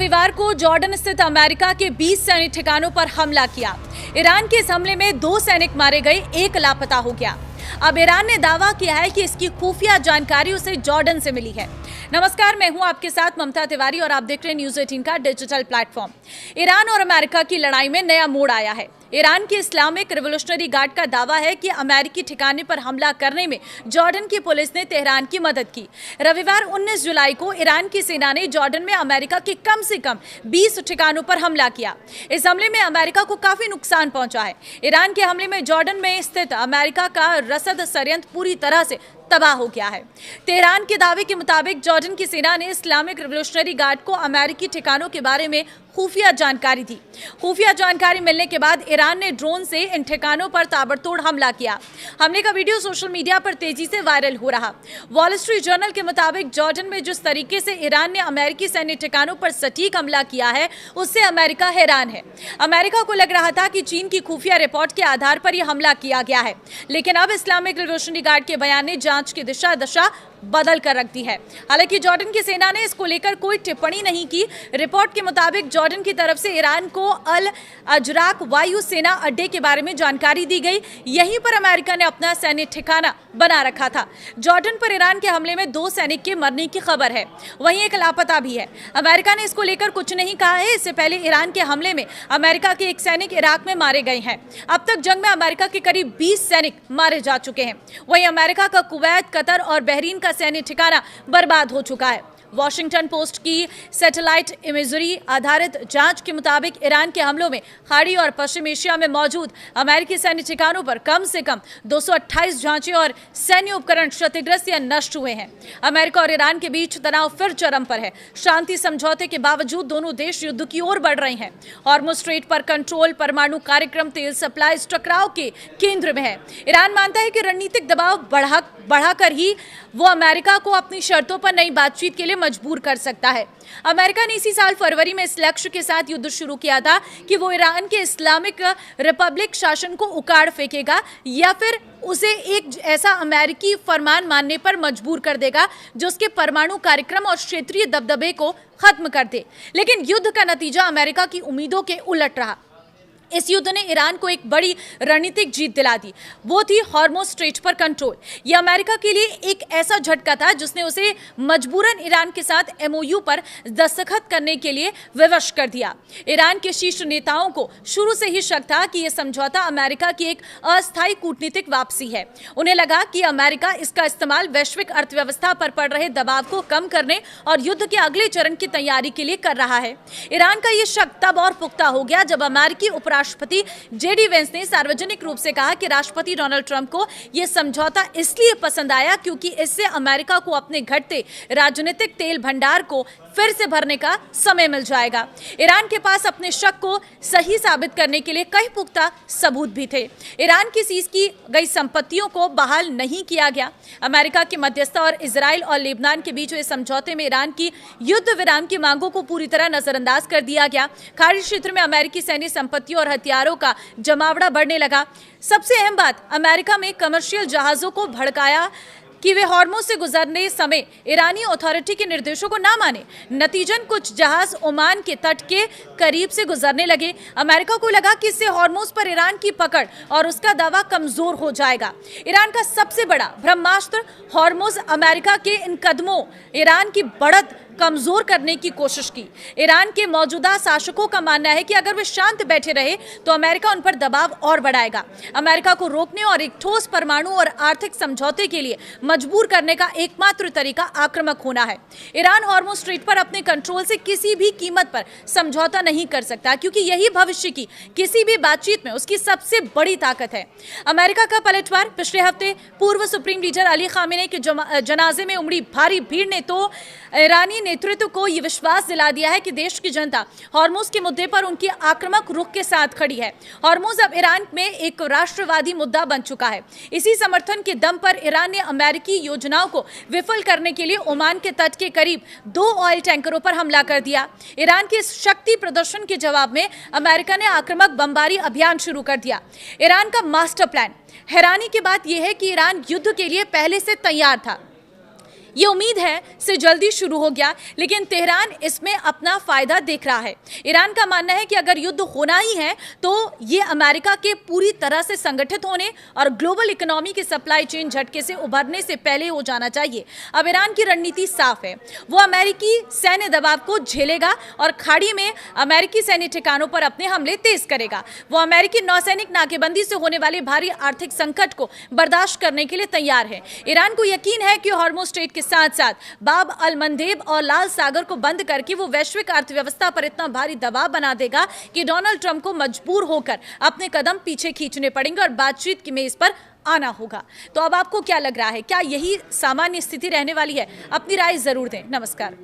रविवार को जॉर्डन स्थित अमेरिका के 20 सैनिक ठिकानों पर हमला किया। ईरान के इस हमले में 2 सैनिक मारे गए, 1 लापता हो गया। अब ईरान ने दावा किया है कि इसकी खुफिया जानकारी उसे जॉर्डन से मिली है। नमस्कार, मैं हूं आपके साथ ममता तिवारी और आप देख रहे हैं न्यूज़ 18 का डिजिटल प्लेटफॉर्म। ईरान और अमेरिका की लड़ाई में नया मोड़ आया है। ईरान की इस्लामिक रिवोल्यूशनरी गार्ड का दावा है कि अमेरिकी ठिकाने पर हमला करने में जॉर्डन की पुलिस ने तेहरान की मदद की। रविवार 19 जुलाई को ईरान की सेना ने जॉर्डन में अमेरिका के कम से कम 20 ठिकानों पर हमला किया। इस हमले में अमेरिका को काफी नुकसान पहुंचा है। ईरान के हमले में जॉर्डन में स्थित अमेरिका का रसद संयंत्र पूरी तरह से तबाह हो गया है। तेहरान के दावे के मुताबिक जॉर्डन की सेना ने इस्लामिक रिवोल्यूशनरी गार्ड को अमेरिकी ठिकानों के बारे में खुफिया जानकारी दी। खुफिया जानकारी मिलने के बाद ईरान ने ड्रोन से इन ठिकानों पर ताबड़तोड़ हमला किया। हमले का वीडियो सोशल मीडिया पर तेजी से वायरल हो रहा। वॉल स्ट्रीट जर्नल के मुताबिक जॉर्डन में जिस तरीके से ईरान ने अमेरिकी सैन्य ठिकानों पर सटीक हमला किया है, उससे अमेरिका हैरान है। अमेरिका को लग रहा था कि चीन की खुफिया रिपोर्ट के आधार पर यह हमला किया गया है, लेकिन अब इस्लामिक रिवोल्यूशनरी गार्ड के बयान ने जांच की दशा बदल कर रख दी है। हालांकि जॉर्डन की सेना ने इसको लेकर कोई टिप्पणी नहीं की। रिपोर्ट के मुताबिक जॉर्डन की तरफ से ईरान को अल अजराक वायु सेना अड्डे के बारे में जानकारी दी गई। यहीं पर अमेरिका ने अपना सैन्य ठिकाना बना रखा था। जॉर्डन पर ईरान के हमले में 2 सैनिक के मरने की खबर है, वहीं 1 लापता भी है। अमेरिका ने इसको लेकर कुछ नहीं कहा है। इससे पहले ईरान के हमले में अमेरिका के 1 सैनिक इराक में मारे गए हैं। अब तक जंग में अमेरिका के करीब 20 सैनिक मारे जा चुके हैं। वहीं अमेरिका का कुवैत, कतर और बहरीन का सैन्य ठिकाना बर्बाद हो चुका है। वॉशिंगटन पोस्ट की सैटेलाइट इमेजरी आधारित जांच के मुताबिक ईरान के हमलों में खाड़ी और पश्चिम एशिया में मौजूद अमेरिकी सैन्य ठिकानों पर कम से कम 228 जांचें और सैन्य उपकरण क्षतिग्रस्त या नष्ट हुए हैं। अमेरिका और ईरान के बीच तनाव फिर चरम पर है। शांति समझौते के बावजूद दोनों देश युद्ध की ओर बढ़ रहे हैं। हॉर्मुज़ स्ट्रेट पर कंट्रोल, परमाणु कार्यक्रम, तेल सप्लाई टकराव के केंद्र में है। ईरान मानता है कि रणनीतिक दबाव बढ़ाकर ही वो अमेरिका को अपनी शर्तों पर नई बातचीत के लिए मजबूर कर सकता है। अमेरिका ने इसी साल फरवरी में इस लक्ष्य के साथ युद्ध शुरू किया था कि वो ईरान के इस्लामिक रिपब्लिक शासन को उखाड़ फेंकेगा या फिर उसे एक ऐसा अमेरिकी फरमान मानने पर मजबूर कर देगा जो उसके परमाणु कार्यक्रम और क्षेत्रीय दबदबे को खत्म कर दे। लेकिन युद्ध का नतीजा अमेरिका की उम्मीदों के उलट रहा। इस युद्ध ने ईरान को एक बड़ी रणनीतिक जीत दिला दी। वो थी हॉर्मुज़ स्ट्रेट पर कंट्रोल। यह अमेरिका के लिए एक ऐसा झटका था जिसने उसे मजबूरन ईरान के साथ एमओयू पर दस्तखत करने के लिए विवश कर दिया। ईरान के शीर्ष नेताओं को शुरू से ही शक था कि यह समझौता अमेरिका की एक अस्थायी कूटनीतिक वापसी है। उन्हें लगा कि अमेरिका इसका इस्तेमाल वैश्विक अर्थव्यवस्था पर पड़ रहे दबाव को कम करने और युद्ध के अगले चरण की तैयारी के लिए कर रहा है। ईरान का यह शक तब और पुख्ता हो गया जब अमेरिकी राष्ट्रपति जेडी वेंस ने सार्वजनिक रूप से कहा कि राष्ट्रपति डोनाल्ड ट्रंप को यह समझौता इसलिए पसंद आया क्योंकि इससे अमेरिका को अपने घटते राजनीतिक तेल भंडार को फिर से भरने का समय मिल जाएगा। ईरान के पास अपने शक को सही साबित करने के लिए कई पुख्ता सबूत भी थे। ईरान की सीज की गई संपत्तियों को बहाल नहीं किया गया। अमेरिका की मध्यस्थता और इजराइल और लेबनान के बीच हुए समझौते में ईरान की युद्ध विराम की मांगों को पूरी तरह नजरअंदाज कर दिया गया। खाड़ी क्षेत्र में अमेरिकी सैन्य संपत्तियों और हथियारों का जमावड़ा बढ़ने लगा। सबसे अहम बात, अमेरिका में कमर्शियल जहाजों को भड़काया कि वे हॉर्मुज़ से गुजरने समय ईरानी अथॉरिटी के निर्देशों को ना माने। नतीजन कुछ जहाज ओमान के तट के करीब से गुजरने लगे। अमेरिका को लगा कि इससे हॉर्मुज़ पर ईरान की पकड़ और उसका दावा कमजोर हो जाएगा। ईरान का सबसे बड़ा ब्रह्मास्त्र हॉर्मुज़ अमेरिका के इन कदमों ईरान की बढ़त कमजोर करने की कोशिश की। ईरान के मौजूदा शासकों का मानना है कि अगर वे शांत बैठे रहे तो अमेरिका उन पर दबाव और बढ़ाएगा। अमेरिका को रोकने और एक ठोस परमाणु और आर्थिक समझौते के लिए मजबूर करने का एकमात्र तरीका आक्रामक होना है। ईरान हॉर्मुज़ स्ट्रेट पर अपने कंट्रोल से किसी भी कीमत पर समझौता नहीं कर सकता क्योंकि यही भविष्य की किसी भी बातचीत में उसकी सबसे बड़ी ताकत है। अमेरिका का पलटवार पिछले हफ्ते पूर्व सुप्रीम लीडर अली खामेनी के जनाजे में उमड़ी भारी भीड़ ने तो ईरानी नेतृत्व को यह विश्वास दिला दिया है कि देश की जनता हॉर्मुज़ के मुद्दे पर उनकी आक्रामक रुख के साथ खड़ी है। हॉर्मुज़ अब ईरान में एक राष्ट्रवादी मुद्दा बन चुका है। इसी समर्थन के दम पर ईरान ने अमेरिकी योजनाओं को विफल करने के लिए ओमान के तट के करीब 2 ऑयल टैंकरों पर हमला कर दिया। ईरान के इस शक्ति प्रदर्शन के जवाब में अमेरिका ने आक्रामक बमबारी अभियान शुरू कर दिया। ईरान का मास्टर प्लान। हैरानी की बात यह है कि ईरान युद्ध के लिए पहले से तैयार था। ये उम्मीद है से जल्दी शुरू हो गया, लेकिन तेहरान इसमें अपना फायदा देख रहा है। ईरान का मानना है कि अगर युद्ध होना ही है तो ये अमेरिका के पूरी तरह से संगठित होने और ग्लोबल इकोनॉमी के सप्लाई चेन झटके से उभरने से पहले हो जाना चाहिए। अब ईरान की रणनीति साफ है, वो अमेरिकी सैन्य दबाव को झेलेगा और खाड़ी में अमेरिकी सैन्य ठिकानों पर अपने हमले तेज करेगा। वो अमेरिकी नौसैनिक नाकेबंदी से होने वाले भारी आर्थिक संकट को बर्दाश्त करने के लिए तैयार है। ईरान को यकीन है कि हॉर्मुज़ स्ट्रेट के साथ साथ बाब अल मंदेब और लाल सागर को बंद करके वो वैश्विक अर्थव्यवस्था पर इतना भारी दबाव बना देगा कि डोनाल्ड ट्रंप को मजबूर होकर अपने कदम पीछे खींचने पड़ेंगे और बातचीत की मेज पर आना होगा। तो अब आपको क्या लग रहा है, क्या यही सामान्य स्थिति रहने वाली है? अपनी राय जरूर दें। नमस्कार।